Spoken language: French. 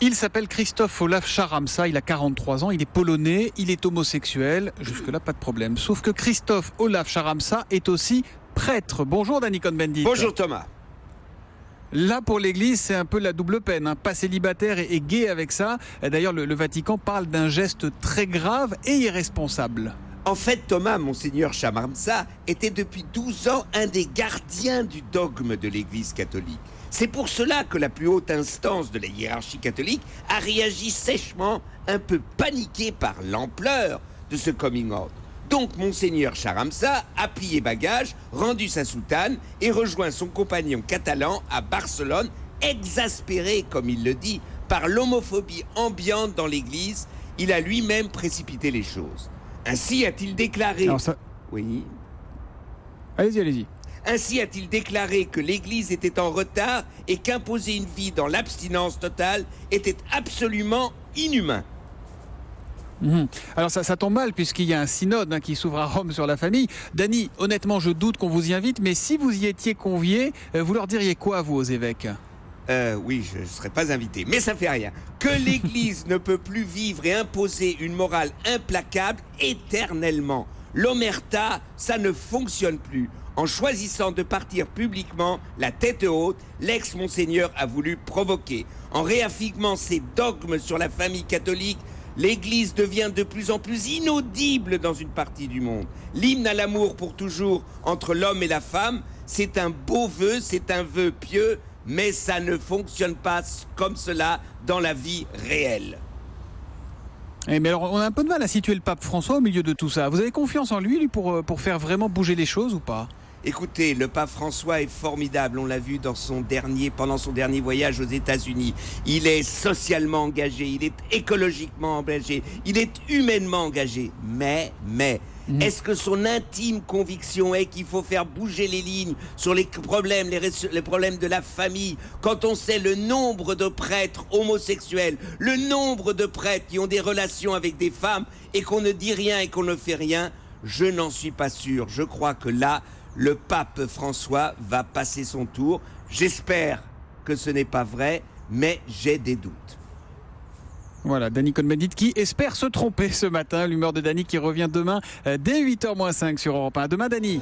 Il s'appelle Krzysztof Olaf Szarama, il a 43 ans, il est polonais, il est homosexuel, jusque-là pas de problème. Sauf que Krzysztof Olaf Szarama est aussi prêtre. Bonjour Danny Cohn-Bendit. Bonjour Thomas. Là, pour l'Église, c'est un peu la double peine. Hein. Pas célibataire et gay avec ça. D'ailleurs, le Vatican parle d'un geste très grave et irresponsable. En fait, Thomas, Monseigneur Szarama était depuis 12 ans un des gardiens du dogme de l'Église catholique. C'est pour cela que la plus haute instance de la hiérarchie catholique a réagi sèchement, un peu paniqué par l'ampleur de ce coming out. Donc, Monseigneur Szarama a plié bagage, rendu sa soutane et rejoint son compagnon catalan à Barcelone, exaspéré, comme il le dit, par l'homophobie ambiante dans l'Église. Il a lui-même précipité les choses. Ainsi a-t-il déclaré... Oui. Allez-y. Ainsi a-t-il déclaré que l'Église était en retard et qu'imposer une vie dans l'abstinence totale était absolument inhumain. Alors ça tombe mal puisqu'il y a un synode qui s'ouvre à Rome sur la famille. Danny, honnêtement, je doute qu'on vous y invite, mais si vous y étiez convié, vous leur diriez quoi, vous, aux évêques ? Oui, je ne serais pas invité, mais ça fait rien. Que l'Église ne peut plus vivre et imposer une morale implacable éternellement. L'omerta, ça ne fonctionne plus. En choisissant de partir publiquement, la tête haute, l'ex-monseigneur a voulu provoquer. En réaffirmant ses dogmes sur la famille catholique, l'Église devient de plus en plus inaudible dans une partie du monde. L'hymne à l'amour pour toujours entre l'homme et la femme, c'est un beau vœu, c'est un vœu pieux, mais ça ne fonctionne pas comme cela dans la vie réelle. Mais alors, on a un peu de mal à situer le pape François au milieu de tout ça. Vous avez confiance en lui pour faire vraiment bouger les choses ou pas ? Écoutez, le pape François est formidable, on l'a vu pendant son dernier voyage aux États-Unis. Il est socialement engagé, il est écologiquement engagé, il est humainement engagé. Mais, est-ce que son intime conviction est qu'il faut faire bouger les lignes sur les problèmes de la famille, quand on sait le nombre de prêtres homosexuels, le nombre de prêtres qui ont des relations avec des femmes et qu'on ne dit rien et qu'on ne fait rien? Je n'en suis pas sûr. Je crois que là, le pape François va passer son tour. J'espère que ce n'est pas vrai, mais j'ai des doutes. Voilà, Danny Cohn-Bendit qui espère se tromper ce matin. L'humeur de Danny qui revient demain dès 8h-5 sur Europe 1. Demain, Danny.